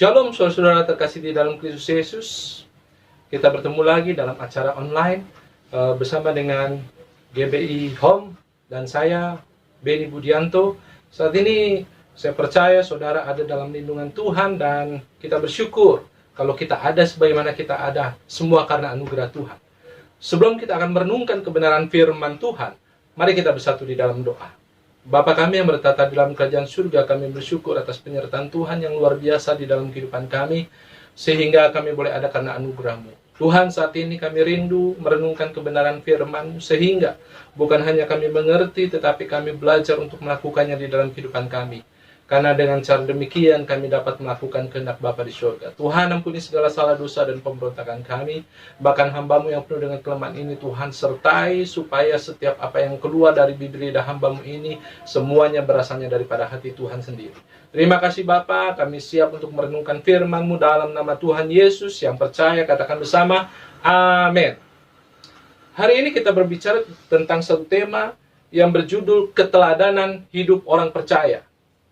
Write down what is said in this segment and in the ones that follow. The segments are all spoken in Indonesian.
Shalom saudara-saudara terkasih di dalam Kristus Yesus. Kita bertemu lagi dalam acara online bersama dengan GBI Home dan saya Benny Budianto. Saat ini saya percaya saudara ada dalam lindungan Tuhan dan kita bersyukur kalau kita ada sebagaimana kita ada semua karena anugerah Tuhan. Sebelum kita akan merenungkan kebenaran firman Tuhan, mari kita bersatu di dalam doa. Bapa kami yang bertata di dalam kerajaan surga, kami bersyukur atas penyertaan Tuhan yang luar biasa di dalam kehidupan kami, sehingga kami boleh ada karena anugerah-Mu. Tuhan, saat ini kami rindu merenungkan kebenaran firman-Mu, sehingga bukan hanya kami mengerti, tetapi kami belajar untuk melakukannya di dalam kehidupan kami. Karena dengan cara demikian kami dapat melakukan kehendak Bapa di surga. Tuhan, ampuni segala salah dosa dan pemberontakan kami. Bahkan hamba-Mu yang penuh dengan kelemahan ini, Tuhan sertai supaya setiap apa yang keluar dari bibir lidah hamba-Mu ini, semuanya berasalnya daripada hati Tuhan sendiri. Terima kasih Bapa, kami siap untuk merenungkan firman-Mu dalam nama Tuhan Yesus. Yang percaya katakan bersama, amin. Hari ini kita berbicara tentang satu tema yang berjudul keteladanan hidup orang percaya.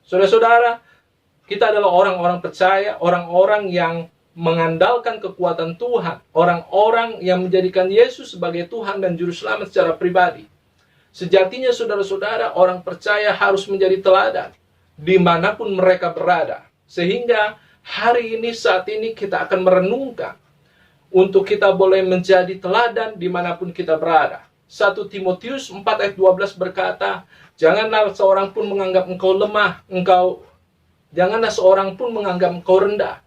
Saudara-saudara, kita adalah orang-orang percaya, orang-orang yang mengandalkan kekuatan Tuhan, orang-orang yang menjadikan Yesus sebagai Tuhan dan Juru Selamat secara pribadi. Sejatinya saudara-saudara, orang percaya harus menjadi teladan dimanapun mereka berada. Sehingga hari ini, saat ini kita akan merenungkan untuk kita boleh menjadi teladan dimanapun kita berada. 1 Timotius 4 ayat 12 berkata, janganlah seorang pun menganggap engkau lemah, janganlah seorang pun menganggap engkau rendah.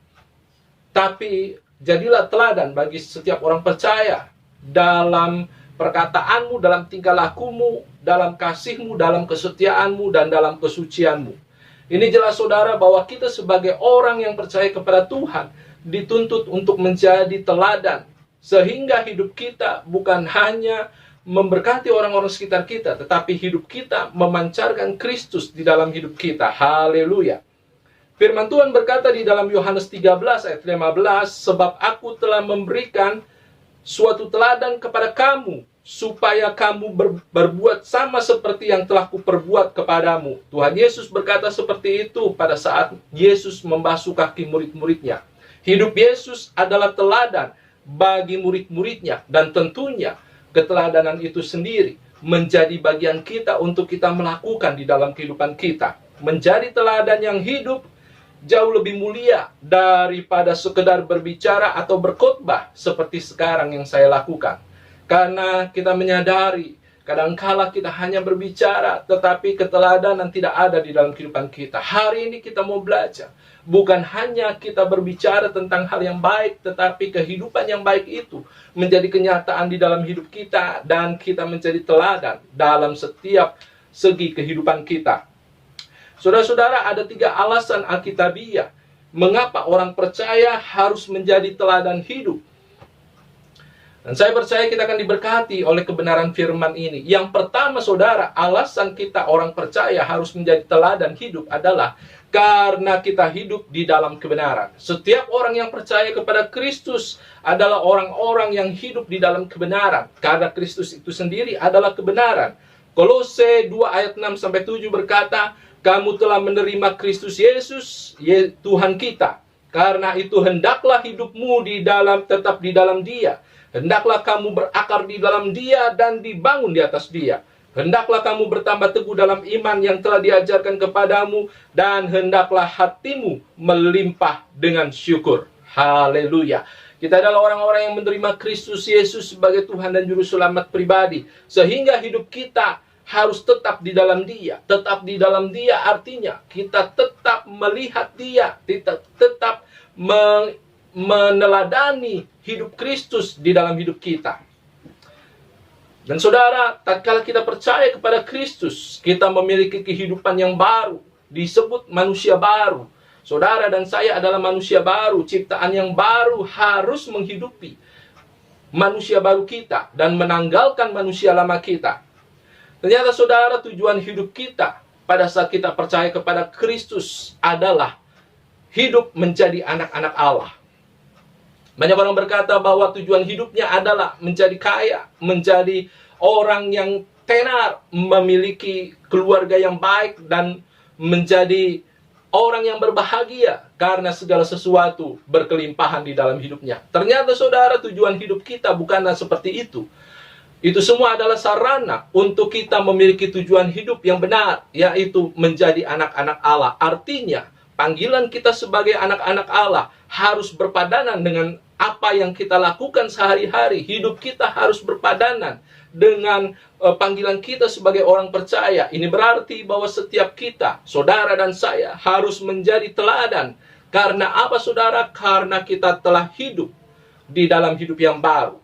Tapi jadilah teladan bagi setiap orang percaya dalam perkataanmu, dalam tingkah lakumu, dalam kasihmu, dalam kesetiaanmu, dan dalam kesucianmu. Ini jelas saudara bahwa kita sebagai orang yang percaya kepada Tuhan dituntut untuk menjadi teladan. Sehingga hidup kita bukan hanya memberkati orang-orang sekitar kita, tetapi hidup kita memancarkan Kristus di dalam hidup kita. Haleluya. Firman Tuhan berkata di dalam Yohanes 13 ayat 15, sebab aku telah memberikan suatu teladan kepada kamu, supaya kamu berbuat sama seperti yang telah kuperbuat kepadamu. Tuhan Yesus berkata seperti itu pada saat Yesus membasuh kaki murid-muridnya. Hidup Yesus adalah teladan bagi murid-muridnya, dan tentunya keteladanan itu sendiri menjadi bagian kita untuk kita melakukan di dalam kehidupan kita. Menjadi teladan yang hidup jauh lebih mulia daripada sekedar berbicara atau berkhotbah seperti sekarang yang saya lakukan. Karena kita menyadari kadangkala kita hanya berbicara, tetapi keteladanan tidak ada di dalam kehidupan kita. Hari ini kita mau belajar. Bukan hanya kita berbicara tentang hal yang baik, tetapi kehidupan yang baik itu menjadi kenyataan di dalam hidup kita, dan kita menjadi teladan dalam setiap segi kehidupan kita. Saudara-saudara, ada 3 alasan Alkitabiah mengapa orang percaya harus menjadi teladan hidup. Dan saya percaya kita akan diberkati oleh kebenaran firman ini. Yang pertama saudara, alasan kita orang percaya harus menjadi teladan hidup adalah karena kita hidup di dalam kebenaran. Setiap orang yang percaya kepada Kristus adalah orang-orang yang hidup di dalam kebenaran. Karena Kristus itu sendiri adalah kebenaran. Kolose 2 ayat 6-7 berkata, kamu telah menerima Kristus Yesus, Tuhan kita. Karena itu hendaklah hidupmu tetap di dalam Dia. Hendaklah kamu berakar di dalam Dia dan dibangun di atas Dia. Hendaklah kamu bertambah teguh dalam iman yang telah diajarkan kepadamu, dan hendaklah hatimu melimpah dengan syukur. Haleluya. Kita adalah orang-orang yang menerima Kristus Yesus sebagai Tuhan dan Juru Selamat pribadi. Sehingga hidup kita harus tetap di dalam Dia. Tetap di dalam Dia artinya kita tetap melihat Dia, tetap meneladani hidup Kristus di dalam hidup kita. Dan saudara, tatkala kita percaya kepada Kristus, kita memiliki kehidupan yang baru, disebut manusia baru. Saudara dan saya adalah manusia baru, ciptaan yang baru harus menghidupi manusia baru kita dan menanggalkan manusia lama kita. Ternyata saudara, tujuan hidup kita pada saat kita percaya kepada Kristus adalah hidup menjadi anak-anak Allah. Banyak orang berkata bahwa tujuan hidupnya adalah menjadi kaya, menjadi orang yang tenar, memiliki keluarga yang baik, dan menjadi orang yang berbahagia karena segala sesuatu berkelimpahan di dalam hidupnya. Ternyata saudara, tujuan hidup kita bukanlah seperti itu. Itu semua adalah sarana untuk kita memiliki tujuan hidup yang benar, yaitu menjadi anak-anak Allah. Artinya, panggilan kita sebagai anak-anak Allah harus berpadanan dengan apa yang kita lakukan sehari-hari. Hidup kita harus berpadanan dengan panggilan kita sebagai orang percaya. Ini berarti bahwa setiap kita, saudara dan saya, harus menjadi teladan. Karena apa saudara? Karena kita telah hidup di dalam hidup yang baru.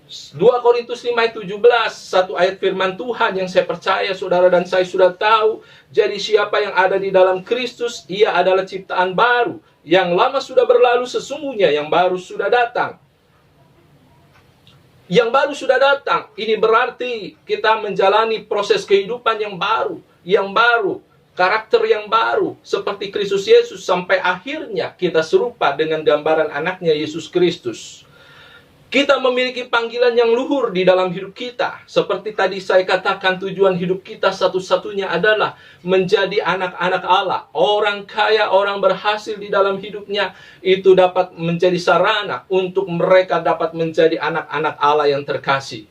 2 Korintus 5 ayat 17, satu ayat firman Tuhan yang saya percaya saudara dan saya sudah tahu. Jadi siapa yang ada di dalam Kristus, ia adalah ciptaan baru. Yang lama sudah berlalu, sesungguhnya yang baru sudah datang. Yang baru sudah datang, ini berarti kita menjalani proses kehidupan yang baru, karakter yang baru, seperti Kristus Yesus, sampai akhirnya kita serupa dengan gambaran anaknya Yesus Kristus. Kita memiliki panggilan yang luhur di dalam hidup kita. Seperti tadi saya katakan, tujuan hidup kita satu-satunya adalah menjadi anak-anak Allah. Orang kaya, orang berhasil di dalam hidupnya, itu dapat menjadi sarana untuk mereka dapat menjadi anak-anak Allah yang terkasih.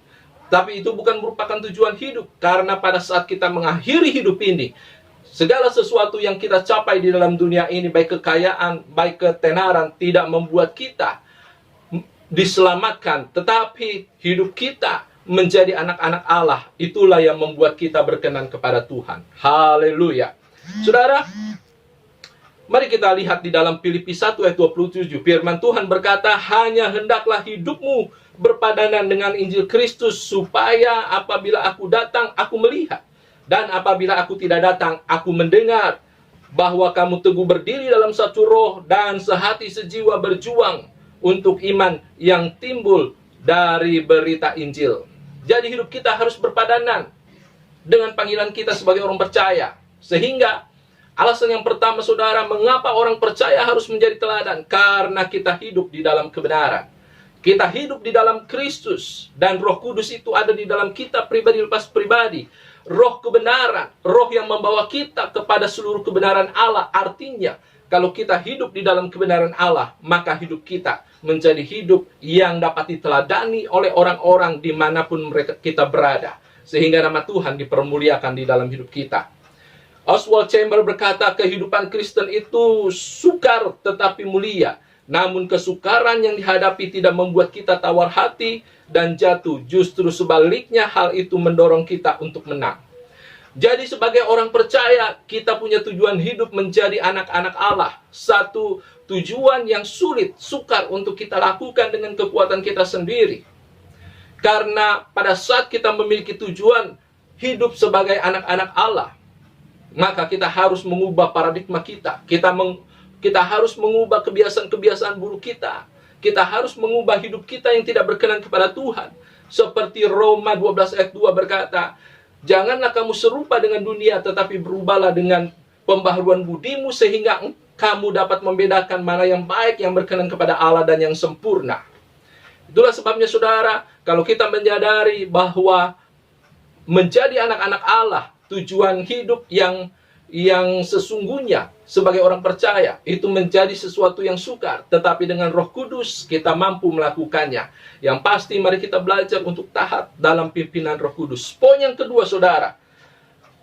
Tapi itu bukan merupakan tujuan hidup. Karena pada saat kita mengakhiri hidup ini, segala sesuatu yang kita capai di dalam dunia ini, baik kekayaan, baik ketenaran, tidak membuat kita diselamatkan, tetapi hidup kita menjadi anak-anak Allah, itulah yang membuat kita berkenan kepada Tuhan. Haleluya. Saudara, mari kita lihat di dalam Filipi 1 ayat 27. Firman Tuhan berkata, hanya hendaklah hidupmu berpadanan dengan Injil Kristus, supaya apabila aku datang, aku melihat, dan apabila aku tidak datang, aku mendengar, bahwa kamu teguh berdiri dalam satu roh, dan sehati sejiwa berjuang untuk iman yang timbul dari berita Injil. Jadi hidup kita harus berpadanan dengan panggilan kita sebagai orang percaya. Sehingga alasan yang pertama saudara, mengapa orang percaya harus menjadi teladan? Karena kita hidup di dalam kebenaran. Kita hidup di dalam Kristus, dan Roh Kudus itu ada di dalam kita pribadi lepas pribadi. Roh kebenaran, roh yang membawa kita kepada seluruh kebenaran Allah. Artinya, kalau kita hidup di dalam kebenaran Allah, maka hidup kita menjadi hidup yang dapat diteladani oleh orang-orang dimanapun kita berada. Sehingga nama Tuhan dipermuliakan di dalam hidup kita. Oswald Chambers berkata, kehidupan Kristen itu sukar tetapi mulia. Namun kesukaran yang dihadapi tidak membuat kita tawar hati dan jatuh. Justru sebaliknya, hal itu mendorong kita untuk menang. Jadi sebagai orang percaya, kita punya tujuan hidup menjadi anak-anak Allah. Satu tujuan yang sulit, sukar untuk kita lakukan dengan kekuatan kita sendiri. Karena pada saat kita memiliki tujuan hidup sebagai anak-anak Allah, maka kita harus mengubah paradigma kita. Kita harus mengubah kebiasaan-kebiasaan buruk kita. Kita harus mengubah hidup kita yang tidak berkenan kepada Tuhan. Seperti Roma 12 ayat 2 berkata, janganlah kamu serupa dengan dunia, tetapi berubahlah dengan pembaharuan budimu, sehingga kamu dapat membedakan mana yang baik, yang berkenan kepada Allah, dan yang sempurna. Itulah sebabnya saudara, kalau kita menyadari bahwa menjadi anak-anak Allah, tujuan hidup yang sesungguhnya sebagai orang percaya, itu menjadi sesuatu yang sukar. Tetapi dengan Roh Kudus kita mampu melakukannya. Yang pasti mari kita belajar untuk taat dalam pimpinan Roh Kudus. Poin yang kedua saudara,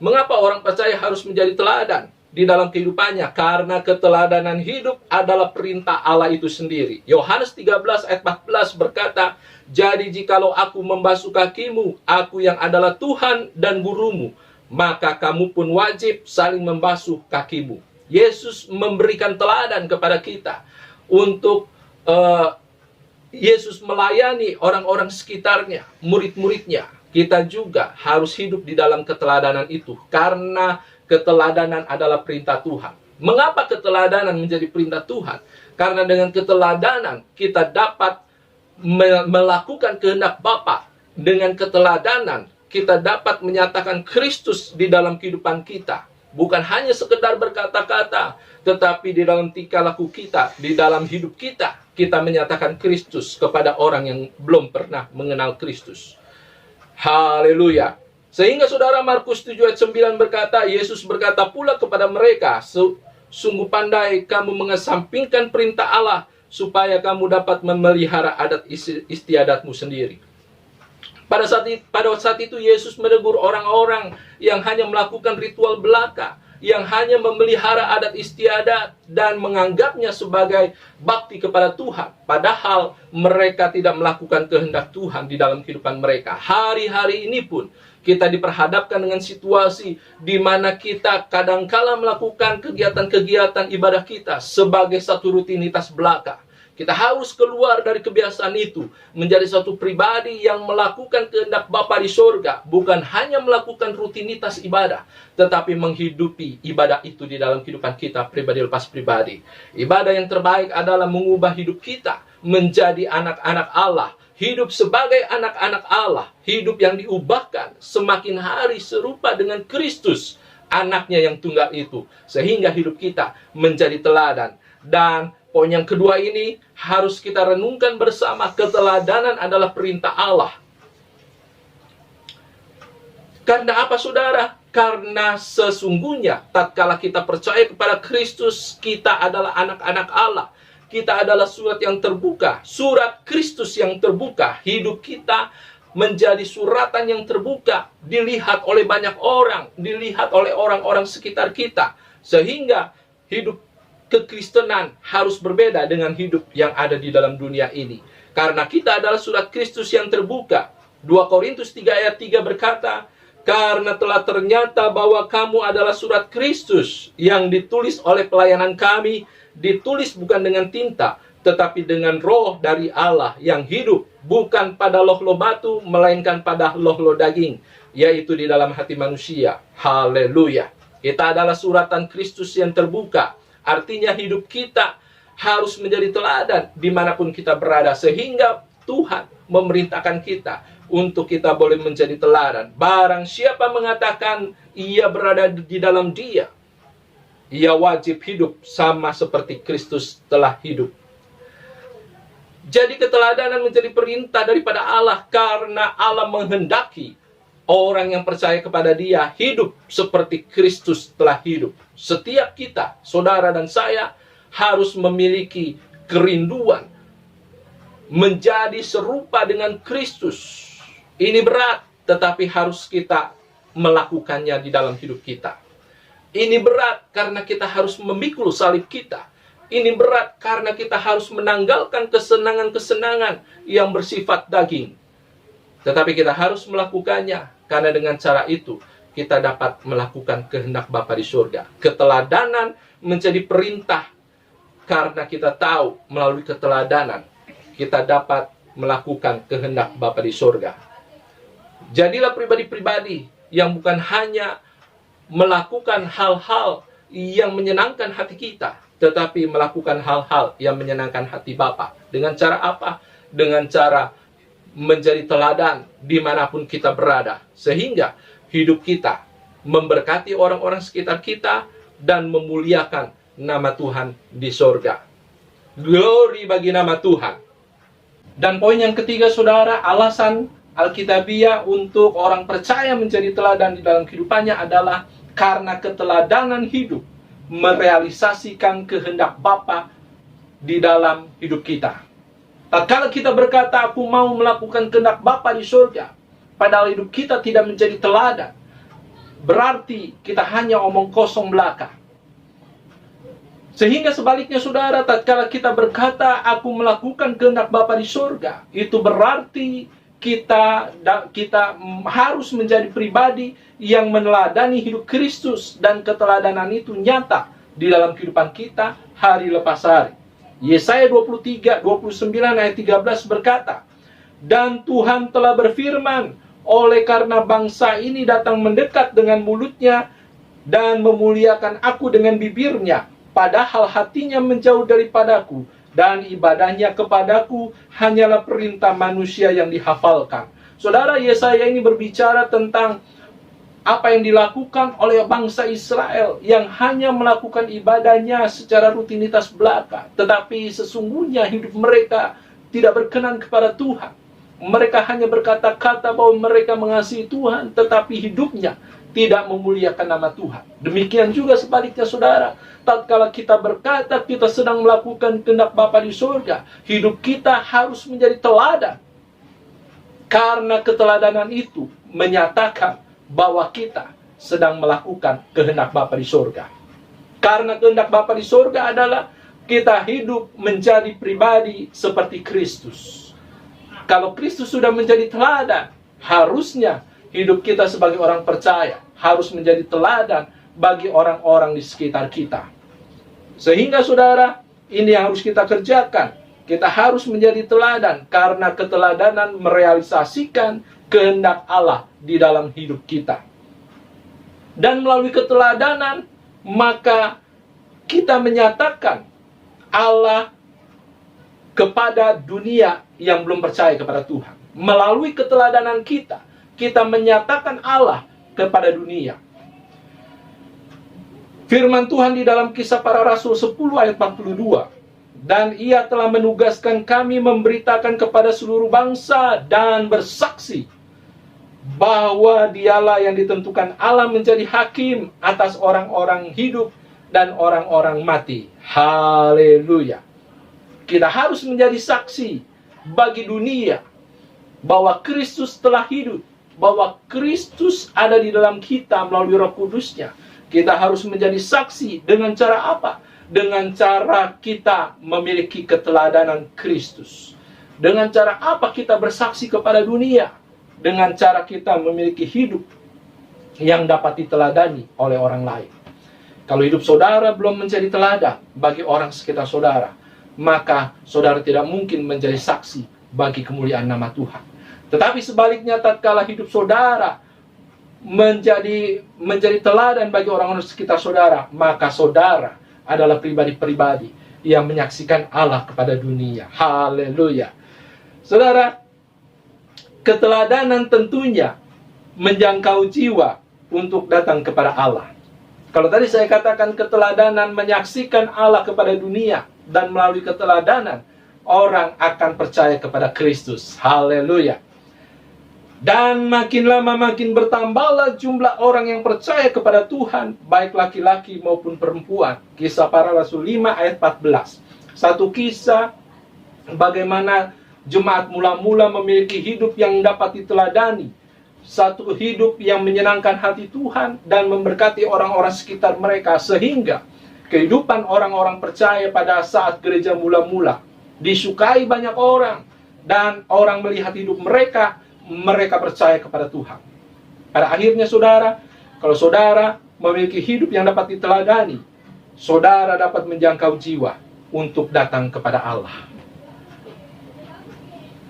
mengapa orang percaya harus menjadi teladan di dalam kehidupannya? Karena keteladanan hidup adalah perintah Allah itu sendiri. Yohanes 13 ayat 14 berkata, jadi jikalau aku membasuh kakimu, aku yang adalah Tuhan dan gurumu, maka kamu pun wajib saling membasuh kakimu. Yesus memberikan teladan kepada kita untuk Yesus melayani orang-orang sekitarnya, murid-muridnya. Kita juga harus hidup di dalam keteladanan itu, karena keteladanan adalah perintah Tuhan. Mengapa keteladanan menjadi perintah Tuhan? Karena dengan keteladanan kita dapat melakukan kehendak Bapa. Dengan keteladanan kita dapat menyatakan Kristus di dalam kehidupan kita. Bukan hanya sekedar berkata-kata, tetapi di dalam tingkah laku kita, di dalam hidup kita, kita menyatakan Kristus kepada orang yang belum pernah mengenal Kristus. Haleluya. Sehingga saudara, Markus 7 ayat 9 berkata, Yesus berkata pula kepada mereka, sungguh pandai kamu mengesampingkan perintah Allah, supaya kamu dapat memelihara adat istiadatmu sendiri. Pada saat itu Yesus menegur orang-orang yang hanya melakukan ritual belaka, yang hanya memelihara adat istiadat dan menganggapnya sebagai bakti kepada Tuhan. Padahal mereka tidak melakukan kehendak Tuhan di dalam kehidupan mereka. Hari-hari ini pun kita diperhadapkan dengan situasi di mana kita kadangkala melakukan kegiatan-kegiatan ibadah kita sebagai satu rutinitas belaka. Kita harus keluar dari kebiasaan itu, menjadi suatu pribadi yang melakukan kehendak Bapa di surga, bukan hanya melakukan rutinitas ibadah, tetapi menghidupi ibadah itu di dalam kehidupan kita pribadi lepas pribadi. Ibadah yang terbaik adalah mengubah hidup kita menjadi anak-anak Allah, hidup sebagai anak-anak Allah, hidup yang diubahkan semakin hari serupa dengan Kristus, anaknya yang tunggal itu, sehingga hidup kita menjadi teladan. Dan poin yang kedua ini harus kita renungkan bersama. Keteladanan adalah perintah Allah. Karena apa, saudara? Karena sesungguhnya tatkala kita percaya kepada Kristus, kita adalah anak-anak Allah. Kita adalah surat yang terbuka, surat Kristus yang terbuka. Hidup kita menjadi suratan yang terbuka, dilihat oleh banyak orang, dilihat oleh orang-orang sekitar kita. Sehingga hidup kekristenan harus berbeda dengan hidup yang ada di dalam dunia ini. Karena kita adalah surat Kristus yang terbuka. 2 Korintus 3 ayat 3 berkata, karena telah ternyata bahwa kamu adalah surat Kristus yang ditulis oleh pelayanan kami, ditulis bukan dengan tinta, tetapi dengan roh dari Allah yang hidup, bukan pada loh-loh batu, melainkan pada loh-loh daging, yaitu di dalam hati manusia. Haleluya. Kita adalah suratan Kristus yang terbuka. Artinya hidup kita harus menjadi teladan dimanapun kita berada. Sehingga Tuhan memerintahkan kita untuk kita boleh menjadi teladan. Barang siapa mengatakan ia berada di dalam Dia, ia wajib hidup sama seperti Kristus telah hidup. Jadi keteladanan menjadi perintah daripada Allah, karena Allah menghendaki orang yang percaya kepada Dia hidup seperti Kristus telah hidup. Setiap kita, saudara dan saya, harus memiliki kerinduan menjadi serupa dengan Kristus. Ini berat, tetapi harus kita melakukannya di dalam hidup kita. Ini berat karena kita harus memikul salib kita. Ini berat karena kita harus menanggalkan kesenangan-kesenangan yang bersifat daging. Tetapi kita harus melakukannya, karena dengan cara itu kita dapat melakukan kehendak Bapa di surga. Keteladanan menjadi perintah, karena kita tahu melalui keteladanan kita dapat melakukan kehendak Bapa di surga. Jadilah pribadi-pribadi yang bukan hanya melakukan hal-hal yang menyenangkan hati kita, tetapi melakukan hal-hal yang menyenangkan hati Bapa. Dengan cara apa? Dengan cara menjadi teladan dimanapun kita berada, sehingga hidup kita memberkati orang-orang sekitar kita dan memuliakan nama Tuhan di sorga. Glory bagi nama Tuhan. Dan poin yang ketiga, saudara, alasan Alkitabiah untuk orang percaya menjadi teladan di dalam kehidupannya adalah karena keteladanan hidup merealisasikan kehendak Bapa di dalam hidup kita. Tatkala kita berkata, aku mau melakukan kehendak Bapa di surga, padahal hidup kita tidak menjadi teladan, berarti kita hanya omong kosong belaka. Sehingga sebaliknya, saudara, tatkala kita berkata, aku melakukan kehendak Bapa di surga, itu berarti kita harus menjadi pribadi yang meneladani hidup Kristus, dan keteladanan itu nyata di dalam kehidupan kita hari lepas hari. Yesaya 23, 29 ayat 13 berkata, dan Tuhan telah berfirman, oleh karena bangsa ini datang mendekat dengan mulutnya dan memuliakan aku dengan bibirnya, padahal hatinya menjauh daripadaku, dan ibadahnya kepadaku hanyalah perintah manusia yang dihafalkan. Saudara, Yesaya ini berbicara tentang apa yang dilakukan oleh bangsa Israel yang hanya melakukan ibadahnya secara rutinitas belaka, tetapi sesungguhnya hidup mereka tidak berkenan kepada Tuhan. Mereka hanya berkata-kata bahwa mereka mengasihi Tuhan, tetapi hidupnya tidak memuliakan nama Tuhan. Demikian juga sebaliknya, saudara, tatkala kita berkata kita sedang melakukan kehendak Bapa di surga, hidup kita harus menjadi teladan. Karena keteladanan itu menyatakan bahwa kita sedang melakukan kehendak Bapa di surga. Karena kehendak Bapa di surga adalah kita hidup menjadi pribadi seperti Kristus. Kalau Kristus sudah menjadi teladan, harusnya hidup kita sebagai orang percaya harus menjadi teladan bagi orang-orang di sekitar kita. Sehingga, saudara, ini yang harus kita kerjakan. Kita harus menjadi teladan, karena keteladanan merealisasikan kehendak Allah di dalam hidup kita. Dan melalui keteladanan, maka kita menyatakan Allah kepada dunia yang belum percaya kepada Tuhan. Melalui keteladanan kita, kita menyatakan Allah kepada dunia. Firman Tuhan di dalam Kisah Para Rasul 10 ayat 42. Dan ia telah menugaskan kami memberitakan kepada seluruh bangsa dan bersaksi bahwa dialah yang ditentukan Allah menjadi hakim atas orang-orang hidup dan orang-orang mati. Haleluya. Kita harus menjadi saksi bagi dunia bahwa Kristus telah hidup, bahwa Kristus ada di dalam kita melalui Roh Kudus-Nya. Kita harus menjadi saksi dengan cara apa? Dengan cara kita memiliki keteladanan Kristus. Dengan cara apa kita bersaksi kepada dunia? Dengan cara kita memiliki hidup yang dapat diteladani oleh orang lain. Kalau hidup saudara belum menjadi teladan bagi orang sekitar saudara, maka saudara tidak mungkin menjadi saksi bagi kemuliaan nama Tuhan. Tetapi sebaliknya, tatkala hidup saudara menjadi teladan bagi orang-orang sekitar saudara, maka saudara adalah pribadi-pribadi yang menyaksikan Allah kepada dunia. Haleluya. Saudara, keteladanan tentunya menjangkau jiwa untuk datang kepada Allah. Kalau tadi saya katakan keteladanan menyaksikan Allah kepada dunia, dan melalui keteladanan orang akan percaya kepada Kristus. Haleluya. Dan makin lama makin bertambahlah jumlah orang yang percaya kepada Tuhan, baik laki-laki maupun perempuan. Kisah Para Rasul 5 ayat 14. Satu kisah bagaimana jemaat mula-mula memiliki hidup yang dapat diteladani. Satu hidup yang menyenangkan hati Tuhan dan memberkati orang-orang sekitar mereka, sehingga kehidupan orang-orang percaya pada saat gereja mula-mula disukai banyak orang, dan orang melihat hidup mereka percaya kepada Tuhan. Pada akhirnya saudara, kalau saudara memiliki hidup yang dapat diteladani, saudara dapat menjangkau jiwa untuk datang kepada Allah.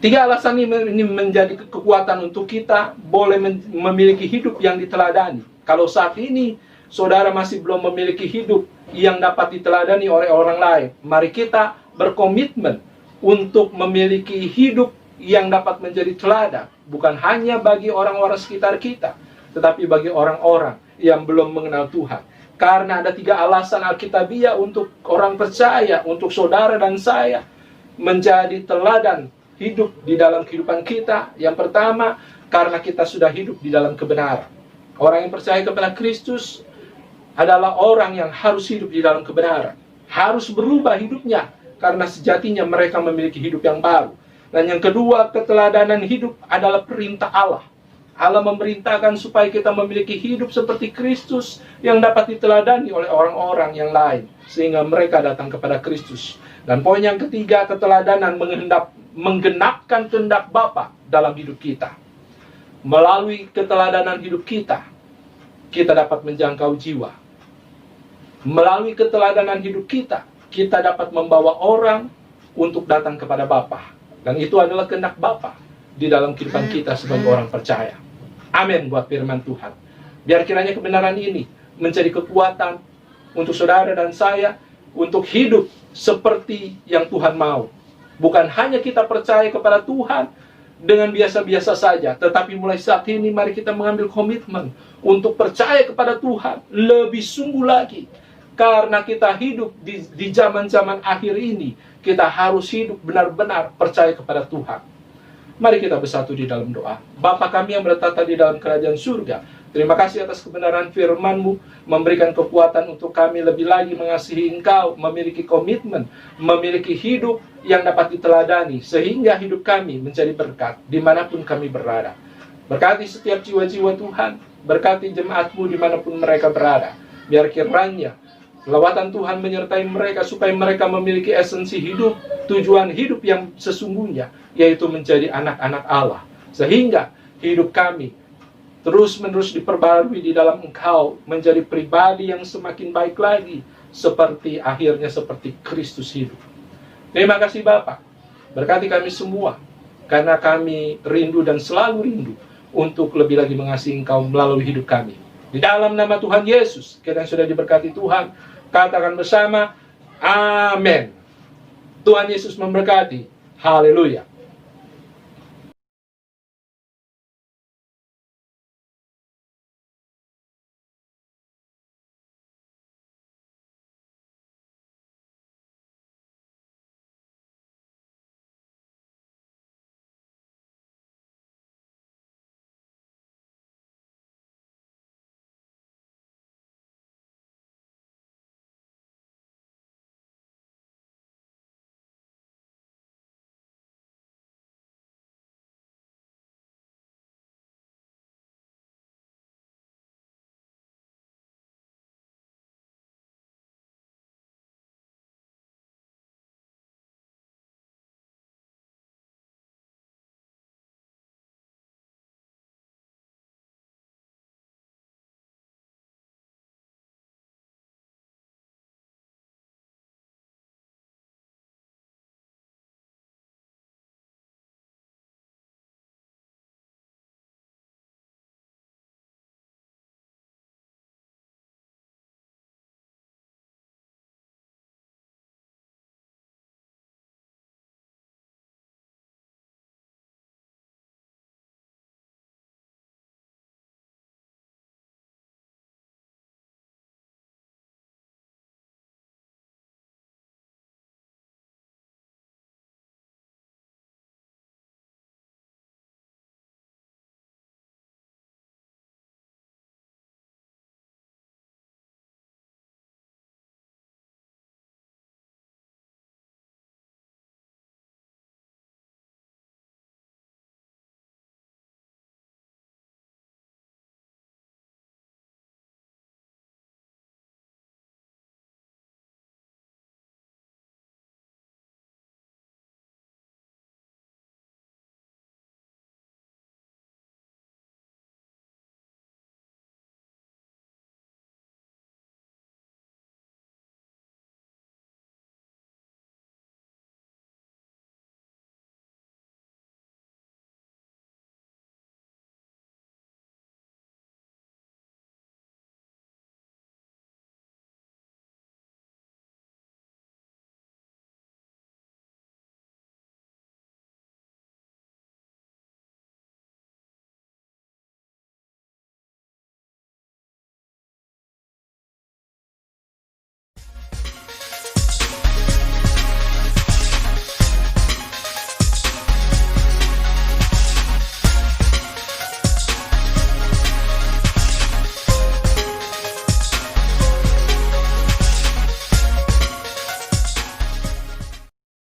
3 alasan ini menjadi kekuatan untuk kita boleh memiliki hidup yang diteladani. Kalau saat ini saudara masih belum memiliki hidup yang dapat diteladani oleh orang lain, mari kita berkomitmen untuk memiliki hidup yang dapat menjadi teladan, bukan hanya bagi orang-orang sekitar kita, tetapi bagi orang-orang yang belum mengenal Tuhan. Karena ada 3 alasan Alkitabiah untuk orang percaya, untuk saudara dan saya menjadi teladan hidup di dalam kehidupan kita. Yang pertama, karena kita sudah hidup di dalam kebenaran. Orang yang percaya kepada Kristus adalah orang yang harus hidup di dalam kebenaran, harus berubah hidupnya, karena sejatinya mereka memiliki hidup yang baru. Dan yang kedua, keteladanan hidup adalah perintah Allah. Allah memerintahkan supaya kita memiliki hidup seperti Kristus yang dapat diteladani oleh orang-orang yang lain, sehingga mereka datang kepada Kristus. Dan poin yang ketiga, keteladanan menggenapkan kehendak Bapa dalam hidup kita. Melalui keteladanan hidup kita, kita dapat menjangkau jiwa. Melalui keteladanan hidup kita, kita dapat membawa orang untuk datang kepada Bapa. Dan itu adalah kehendak Bapa di dalam kehidupan kita sebagai orang percaya. Amin buat firman Tuhan. Biar kiranya kebenaran ini menjadi kekuatan untuk saudara dan saya untuk hidup seperti yang Tuhan mau. Bukan hanya kita percaya kepada Tuhan dengan biasa-biasa saja, tetapi mulai saat ini mari kita mengambil komitmen untuk percaya kepada Tuhan lebih sungguh lagi. Karena kita hidup di zaman-zaman akhir ini, kita harus hidup benar-benar percaya kepada Tuhan. Mari kita bersatu di dalam doa. Bapa kami yang bertata di dalam kerajaan surga, terima kasih atas kebenaran firman-Mu, memberikan kekuatan untuk kami lebih lagi mengasihi Engkau, memiliki komitmen, memiliki hidup yang dapat diteladani, sehingga hidup kami menjadi berkat dimanapun kami berada. Berkati setiap jiwa-jiwa Tuhan, berkati jemaat-Mu dimanapun mereka berada. Biar kiranya lawatan Tuhan menyertai mereka supaya mereka memiliki esensi hidup, tujuan hidup yang sesungguhnya, yaitu menjadi anak-anak Allah. Sehingga hidup kami terus-menerus diperbarui di dalam Engkau, menjadi pribadi yang semakin baik lagi, seperti akhirnya seperti Kristus hidup. Terima kasih Bapa. Berkati kami semua, karena kami rindu dan selalu rindu untuk lebih lagi mengasihi Engkau melalui hidup kami. Di dalam nama Tuhan Yesus, kita yang sudah diberkati Tuhan, katakan bersama, amin. Tuhan Yesus memberkati. Haleluya.